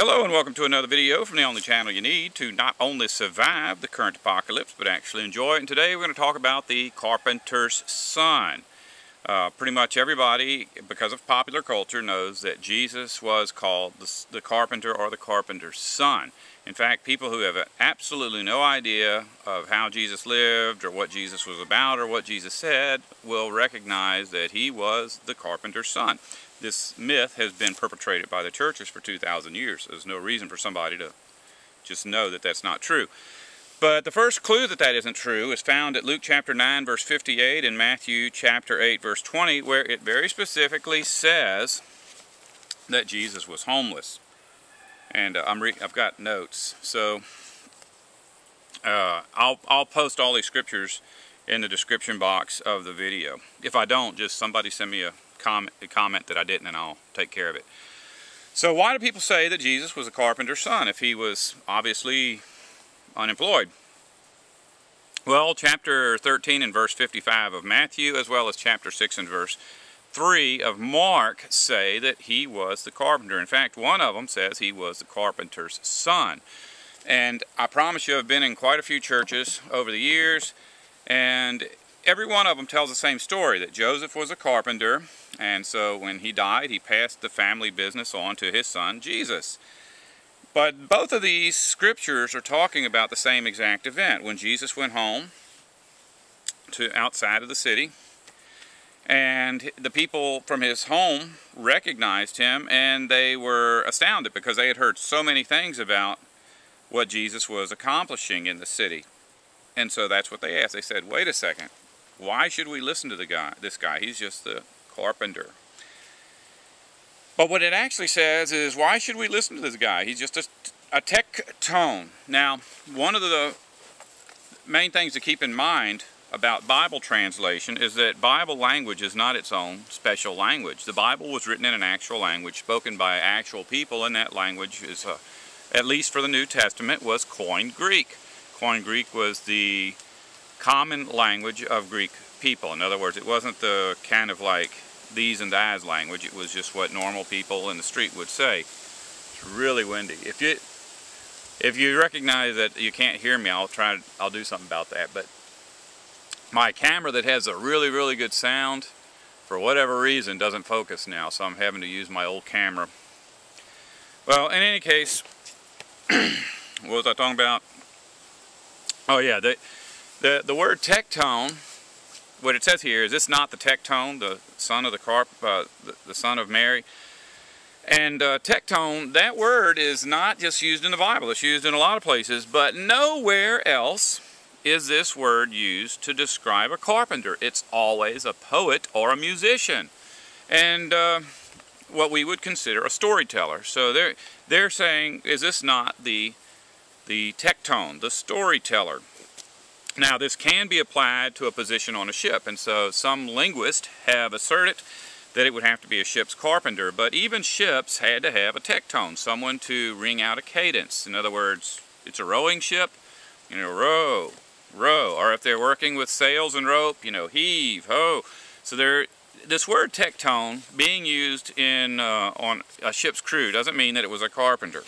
Hello and welcome to another video from the only channel you need to not only survive the current apocalypse but actually enjoy it. And today we're going to talk about the carpenter's son. Pretty much everybody, because of popular culture, knows that Jesus was called the carpenter or the carpenter's son. In fact, people who have absolutely no idea of how Jesus lived or what Jesus was about or what Jesus said will recognize that he was the carpenter's son. This myth has been perpetrated by the churches for 2,000 years. There's no reason for somebody to just know that that's not true. But the first clue that that isn't true is found at Luke chapter 9 verse 58 and Matthew chapter 8 verse 20, where it very specifically says that Jesus was homeless. And I've got notes, so I'll post all these scriptures in the description box of the video. If I don't, just somebody send me a comment that I didn't, and I'll take care of it. So why do people say that Jesus was a carpenter's son if he was obviously unemployed? Well, chapter 13 and verse 55 of Matthew, as well as chapter 6 and verse 3 of Mark, say that he was the carpenter. In fact, one of them says he was the carpenter's son. And I promise you, I've been in quite a few churches over the years, and every one of them tells the same story, that Joseph was a carpenter, and so when he died, he passed the family business on to his son, Jesus. But both of these scriptures are talking about the same exact event, when Jesus went home to outside of the city, and the people from his home recognized him, and they were astounded because they had heard so many things about what Jesus was accomplishing in the city. And so that's what they asked. They said, wait a second, why should we listen to this guy? He's just the carpenter. But what it actually says is, why should we listen to this guy? He's just a Techtone. Now, one of the main things to keep in mind about Bible translation is that Bible language is not its own special language. The Bible was written in an actual language spoken by actual people, and that language is, at least for the New Testament, was Koine Greek. Koine Greek was the common language of Greek people. In other words, it wasn't the kind of like these and thys language. It was just what normal people in the street would say. It's really windy. If you recognize that you can't hear me, I'll do something about that. But my camera that has a really good sound, for whatever reason, doesn't focus now, so I'm having to use my old camera. Well, in any case, what was I talking about? Oh yeah, the word Techtone, what it says here is, it's not the Techtone, the son of the son of Mary. And Techtone, that word is not just used in the Bible. It's used in a lot of places, but nowhere else is this word used to describe a carpenter. It's always a poet or a musician, and what we would consider a storyteller. So they're saying, is this not the Techtone, the storyteller? Now, this can be applied to a position on a ship, and so some linguists have asserted that it would have to be a ship's carpenter, but even ships had to have a Techtone, someone to ring out a cadence. In other words, it's a rowing ship, you know, row, row, or if they're working with sails and rope, you know, heave, ho. So this word Techtone being used in on a ship's crew doesn't mean that it was a carpenter.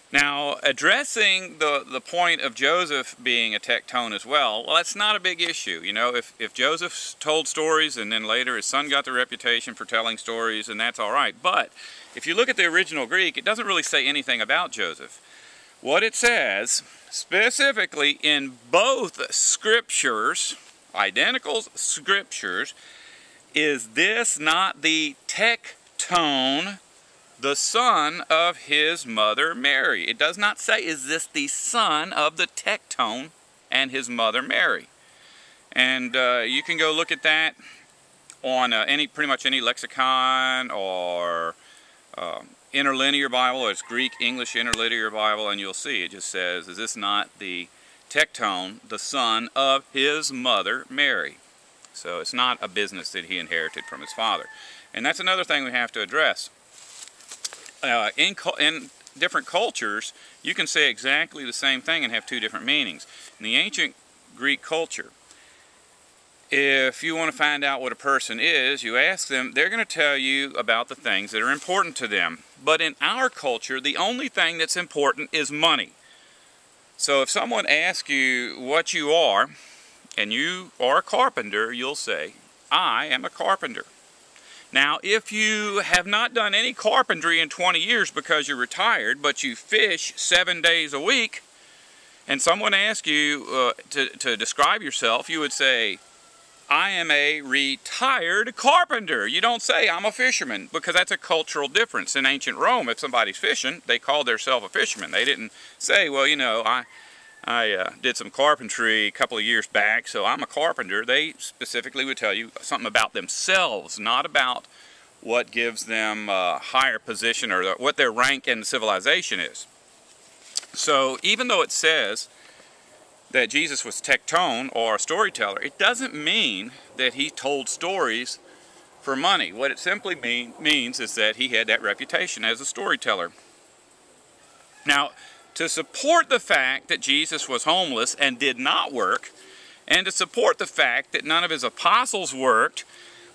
Now, addressing the point of Joseph being a Techtone as well that's not a big issue. You know, if Joseph told stories and then later his son got the reputation for telling stories, and that's all right. But if you look at the original Greek, it doesn't really say anything about Joseph. What it says, specifically in both scriptures, identical scriptures, is this not the Techtone, the son of his mother Mary? It does not say, is this the son of the Techtone and his mother Mary? And you can go look at that on pretty much any lexicon or interlinear Bible, or it's Greek English interlinear Bible, and you'll see it just says, is this not the Techtone, the son of his mother Mary? So it's not a business that he inherited from his father. And that's another thing we have to address. In different cultures, you can say exactly the same thing and have two different meanings. In the ancient Greek culture, if you want to find out what a person is, you ask them, they're going to tell you about the things that are important to them. But in our culture, the only thing that's important is money. So if someone asks you what you are, and you are a carpenter, you'll say, I am a carpenter. Now, if you have not done any carpentry in 20 years because you're retired, but you fish 7 days a week, and someone asks you to describe yourself, you would say, I am a retired carpenter. You don't say, I'm a fisherman, because that's a cultural difference. In ancient Rome, if somebody's fishing, they called themselves a fisherman. They didn't say, well, you know, I did some carpentry a couple of years back, so I'm a carpenter. They specifically would tell you something about themselves, not about what gives them a higher position or what their rank in civilization is. So even though it says that Jesus was Techtone, or a storyteller, it doesn't mean that he told stories for money. What it simply means is that he had that reputation as a storyteller. Now, to support the fact that Jesus was homeless and did not work, and to support the fact that none of his apostles worked,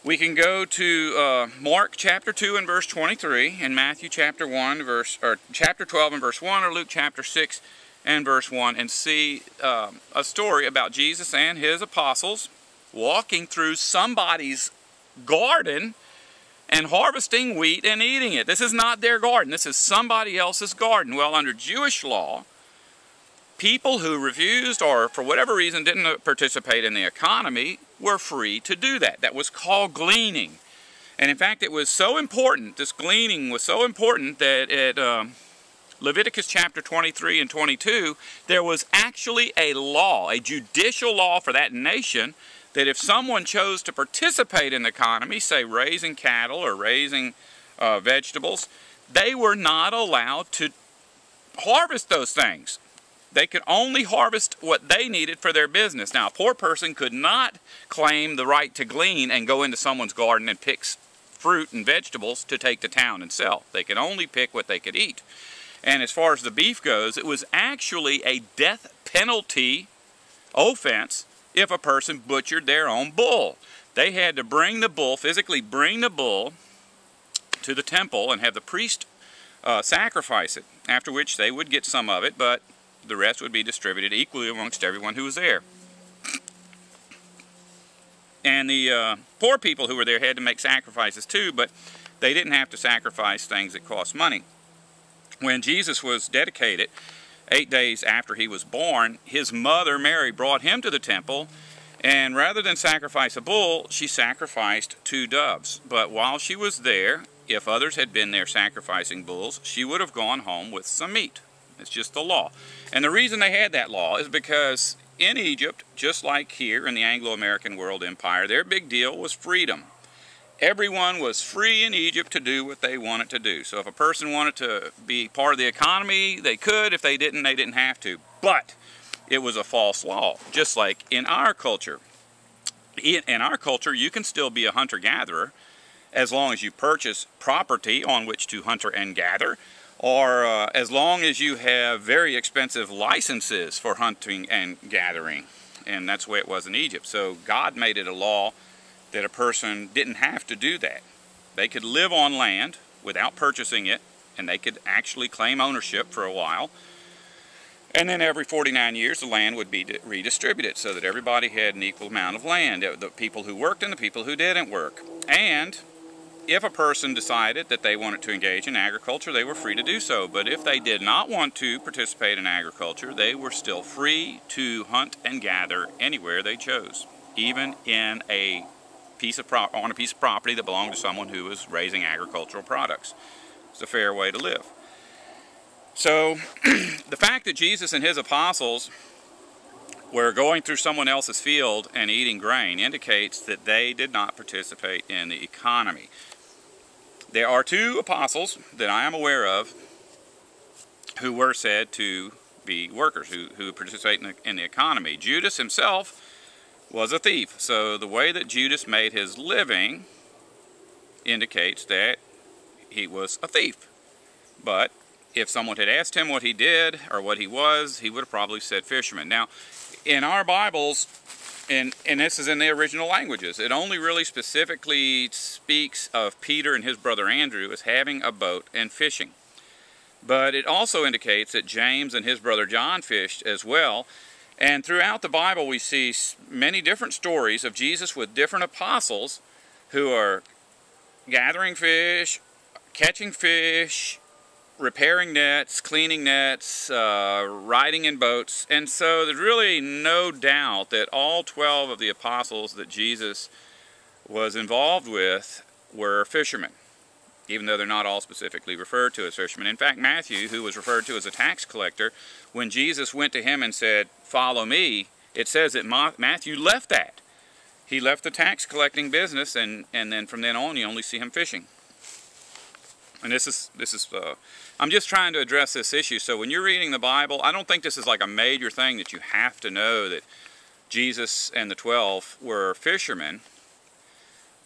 we can go to Mark chapter 2 and verse 23, and Matthew chapter 12 and verse 1, or Luke chapter 6 and verse 1, and see a story about Jesus and his apostles walking through somebody's garden and harvesting wheat and eating it. This is not their garden. This is somebody else's garden. Well, under Jewish law, people who refused or for whatever reason didn't participate in the economy were free to do that. That was called gleaning. And in fact, it was so important, this gleaning was so important that at Leviticus chapter 23 and 22, there was actually a law, a judicial law for that nation, that if someone chose to participate in the economy, say raising cattle or raising vegetables, they were not allowed to harvest those things. They could only harvest what they needed for their business. Now, a poor person could not claim the right to glean and go into someone's garden and pick fruit and vegetables to take to town and sell. They could only pick what they could eat. And as far as the beef goes, it was actually a death penalty offense if a person butchered their own bull. They had to bring the bull, physically bring the bull to the temple and have the priest sacrifice it, after which they would get some of it, but the rest would be distributed equally amongst everyone who was there. And the poor people who were there had to make sacrifices too, but they didn't have to sacrifice things that cost money. When Jesus was dedicated, 8 days after he was born, his mother Mary brought him to the temple, and rather than sacrifice a bull, she sacrificed 2 doves. But while she was there, if others had been there sacrificing bulls, she would have gone home with some meat. It's just the law. And the reason they had that law is because in Egypt, just like here in the Anglo-American world empire, their big deal was freedom. Everyone was free in Egypt to do what they wanted to do. So if a person wanted to be part of the economy, they could. If they didn't have to. But it was a false law, just like in our culture. In our culture, you can still be a hunter-gatherer as long as you purchase property on which to hunter and gather, or as long as you have very expensive licenses for hunting and gathering. And that's the way it was in Egypt. So God made it a law that a person didn't have to do that. They could live on land without purchasing it, and they could actually claim ownership for a while. And then every 49 years, the land would be redistributed so that everybody had an equal amount of land, the people who worked and the people who didn't work. And if a person decided that they wanted to engage in agriculture, they were free to do so. But if they did not want to participate in agriculture, they were still free to hunt and gather anywhere they chose, even in a on a piece of property that belonged to someone who was raising agricultural products. It's a fair way to live. So the fact that Jesus and his apostles were going through someone else's field and eating grain indicates that they did not participate in the economy. There are 2 apostles that I am aware of who were said to be workers, who participate in the economy. Judas himself was a thief. So the way that Judas made his living indicates that he was a thief. But if someone had asked him what he did or what he was, he would have probably said fisherman. Now, in our Bibles, and this is in the original languages. It only really specifically speaks of Peter and his brother Andrew as having a boat and fishing. But it also indicates that James and his brother John fished as well. And throughout the Bible we see many different stories of Jesus with different apostles who are gathering fish, catching fish, repairing nets, cleaning nets, riding in boats. And so there's really no doubt that all 12 of the apostles that Jesus was involved with were fishermen, even though they're not all specifically referred to as fishermen. In fact, Matthew, who was referred to as a tax collector, when Jesus went to him and said, "Follow me," it says that Matthew left that. He left the tax collecting business, and then from then on you only see him fishing. And this is I'm just trying to address this issue. So when you're reading the Bible, I don't think this is like a major thing that you have to know that Jesus and the 12 were fishermen,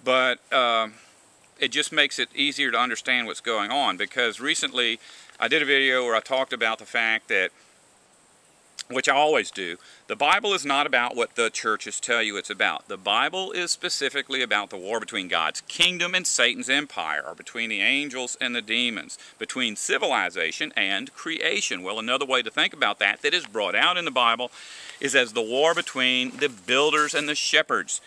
but it just makes it easier to understand what's going on, because recently I did a video where I talked about the fact that, which I always do, the Bible is not about what the churches tell you it's about. The Bible is specifically about the war between God's kingdom and Satan's empire, or between the angels and the demons, between civilization and creation. Well, another way to think about that is brought out in the Bible is as the war between the builders and the shepherds,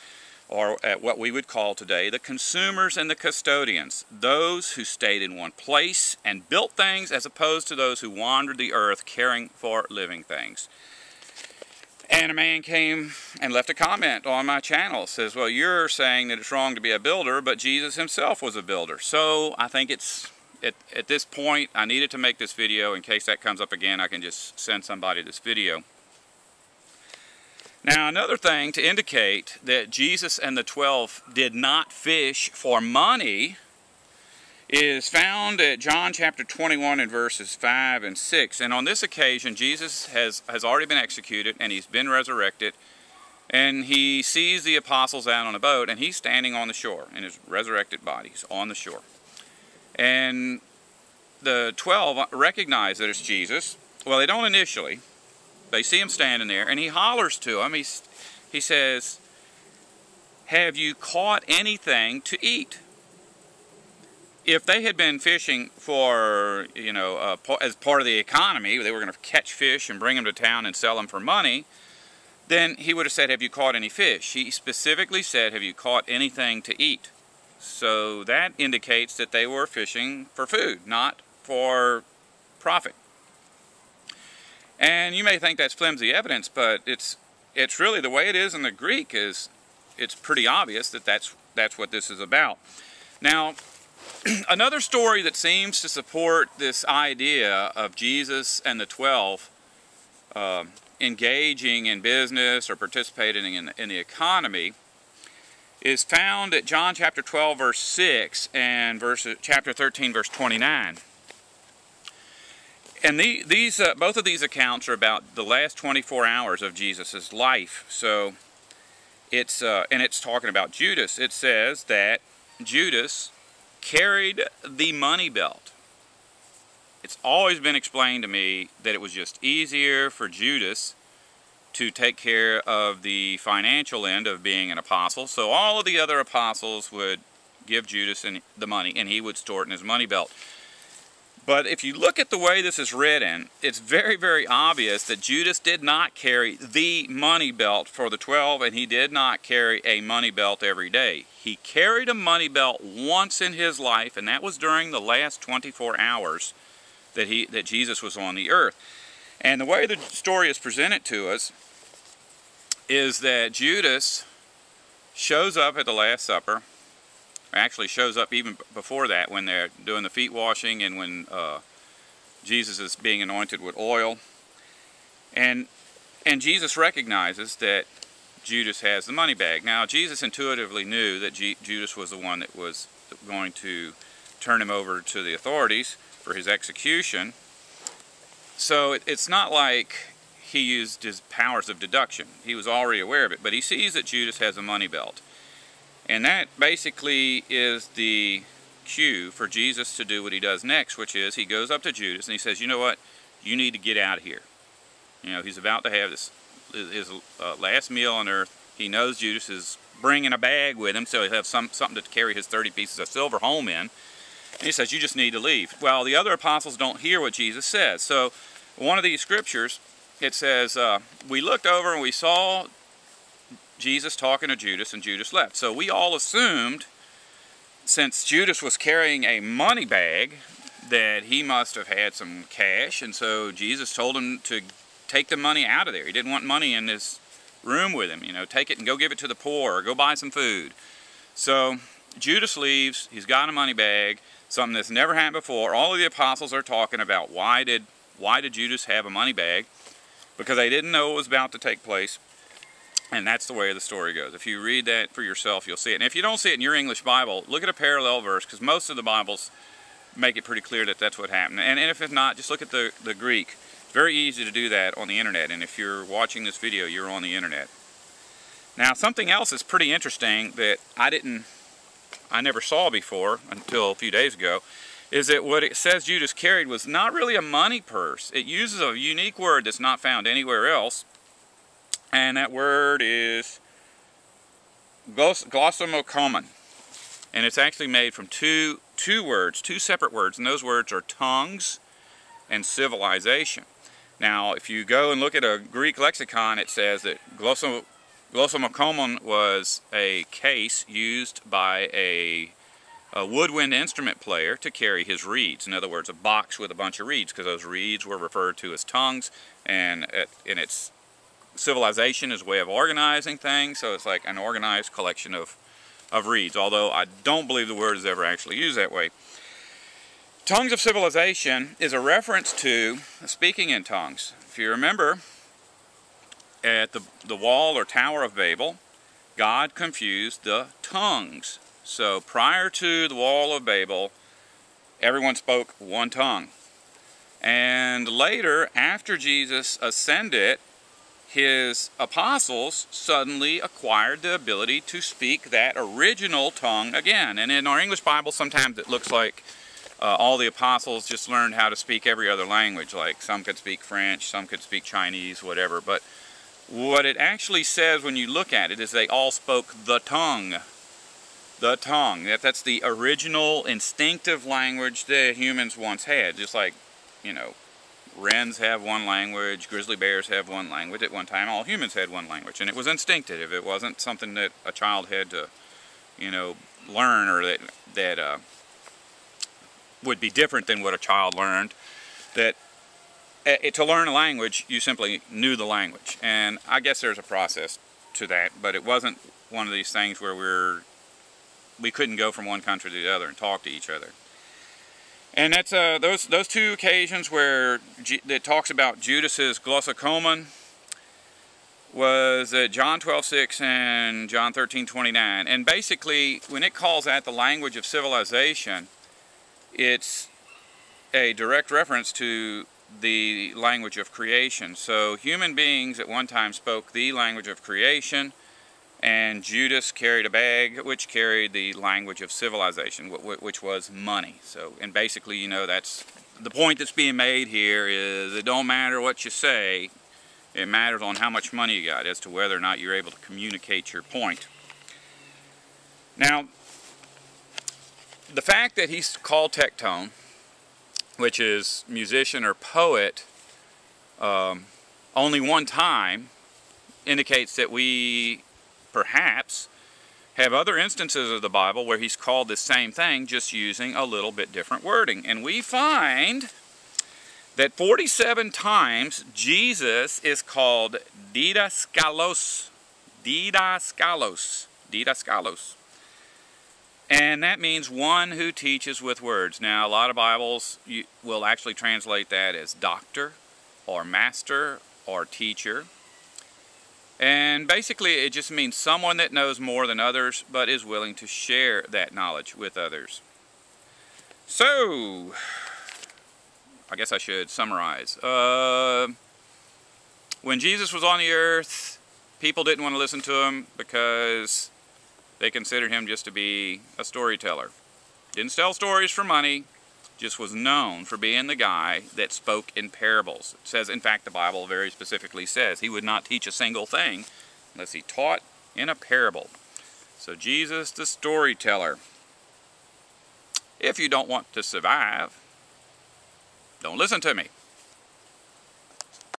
or at what we would call today the consumers and the custodians, those who stayed in one place and built things as opposed to those who wandered the earth caring for living things. And a man came and left a comment on my channel. Says, well, you're saying that it's wrong to be a builder, but Jesus himself was a builder. So I think it's, at this point, I needed to make this video. In case that comes up again, I can just send somebody this video. Now, another thing to indicate that Jesus and the 12 did not fish for money is found at John chapter 21 and verses 5 and 6. And on this occasion, Jesus has already been executed, and he's been resurrected. And he sees the apostles out on a boat, and he's standing on the shore in his resurrected body. He's on the shore. And the 12 recognize that it's Jesus. Well, they don't initially. They see him standing there, and he hollers to them. He says, "Have you caught anything to eat?" If they had been fishing for, as part of the economy, they were going to catch fish and bring them to town and sell them for money, then he would have said, "Have you caught any fish?" He specifically said, "Have you caught anything to eat?" So that indicates that they were fishing for food, not for profit. And you may think that's flimsy evidence, but it's really the way it is in the Greek is it's pretty obvious that that's what this is about. Now, another story that seems to support this idea of Jesus and the 12 engaging in business or participating in the economy is found at John chapter 12 verse 6 and chapter 13 verse 29. And both of these accounts are about the last 24 hours of Jesus' life. So it's talking about Judas. It says that Judas carried the money belt. It's always been explained to me that it was just easier for Judas to take care of the financial end of being an apostle. So all of the other apostles would give Judas the money, and he would store it in his money belt. But if you look at the way this is written, it's very, very obvious that Judas did not carry the money belt for the 12, and he did not carry a money belt every day. He carried a money belt once in his life, and that was during the last 24 hours that Jesus was on the earth. And the way the story is presented to us is that Judas shows up at the Last Supper. Actually shows up even before that when they're doing the feet washing and when Jesus is being anointed with oil. And Jesus recognizes that Judas has the money bag. Now, Jesus intuitively knew that Judas was the one that was going to turn him over to the authorities for his execution. So it's not like he used his powers of deduction. He was already aware of it, but he sees that Judas has a money belt. And that basically is the cue for Jesus to do what he does next, which is he goes up to Judas and he says, "You know what? You need to get out of here." He's about to have his last meal on earth. He knows Judas is bringing a bag with him, so he'll have something to carry his 30 pieces of silver home in. And he says, you just need to leave. Well, the other apostles don't hear what Jesus says. So one of these scriptures, it says, we looked over and we saw Jesus talking to Judas, and Judas left. So we all assumed, since Judas was carrying a money bag, that he must have had some cash, and so Jesus told him to take the money out of there. He didn't want money in his room with him. You know, take it and go give it to the poor, or go buy some food. So Judas leaves. He's got a money bag, something that's never happened before. All of the apostles are talking about why did Judas have a money bag? Because they didn't know what was about to take place. And that's the way the story goes. If you read that for yourself, you'll see it. And if you don't see it in your English Bible, look at a parallel verse, because most of the Bibles make it pretty clear that that's what happened. And if not, just look at the Greek. It's very easy to do that on the internet. And if you're watching this video, you're on the internet. Now, something else that's pretty interesting that I never saw before until a few days ago, is that what it says Judas carried was not really a money purse. It uses a unique word that's not found anywhere else. And that word is glossomocomen. And it's actually made from two separate words, and those words are tongues and civilization. Now, if you go and look at a Greek lexicon, it says that glossomocomen was a case used by a woodwind instrument player to carry his reeds. In other words, a box with a bunch of reeds, because those reeds were referred to as tongues, and in its civilization is a way of organizing things, so it's like an organized collection of reeds, although I don't believe the word is ever actually used that way. Tongues of civilization is a reference to speaking in tongues. If you remember, at the wall or Tower of Babel, God confused the tongues. So prior to the wall of Babel, everyone spoke one tongue. And later, after Jesus ascended, his apostles suddenly acquired the ability to speak that original tongue again. And in our English Bible, sometimes it looks like all the apostles just learned how to speak every other language. Like some could speak French, some could speak Chinese, whatever. But what it actually says when you look at it is they all spoke the tongue. The tongue. That's the original instinctive language that humans once had. Just like, you know, wrens have one language, grizzly bears have one language. At one time, all humans had one language, and it was instinctive. It wasn't something that a child had to, you know, learn, or that would be different than what a child learned. That to learn a language, you simply knew the language, and I guess there's a process to that, but it wasn't one of these things where we couldn't go from one country to the other and talk to each other. And that's those two occasions where it talks about Judas's glossocomen was John 12:6 and John 13:29. And basically, when it calls that the language of civilization, it's a direct reference to the language of creation. So human beings at one time spoke the language of creation, and Judas carried a bag which carried the language of civilization, which was money. So, and basically, you know, that's the point that's being made here is it don't matter what you say, it matters on how much money you got as to whether or not you're able to communicate your point. Now, the fact that he's called Techtone, which is musician or poet, only one time, indicates that we perhaps have other instances of the Bible where he's called the same thing, just using a little bit different wording. And we find that 47 times Jesus is called didaskalos. Didaskalos. Didaskalos. And that means one who teaches with words. Now, a lot of Bibles will actually translate that as doctor or master or teacher. And basically, it just means someone that knows more than others, but is willing to share that knowledge with others. So, I guess I should summarize. When Jesus was on the earth, people didn't want to listen to him because they considered him just to be a storyteller. Didn't tell stories for money, just was known for being the guy that spoke in parables. It says, in fact, the Bible very specifically says he would not teach a single thing unless he taught in a parable. So Jesus the storyteller. If you don't want to survive, don't listen to me.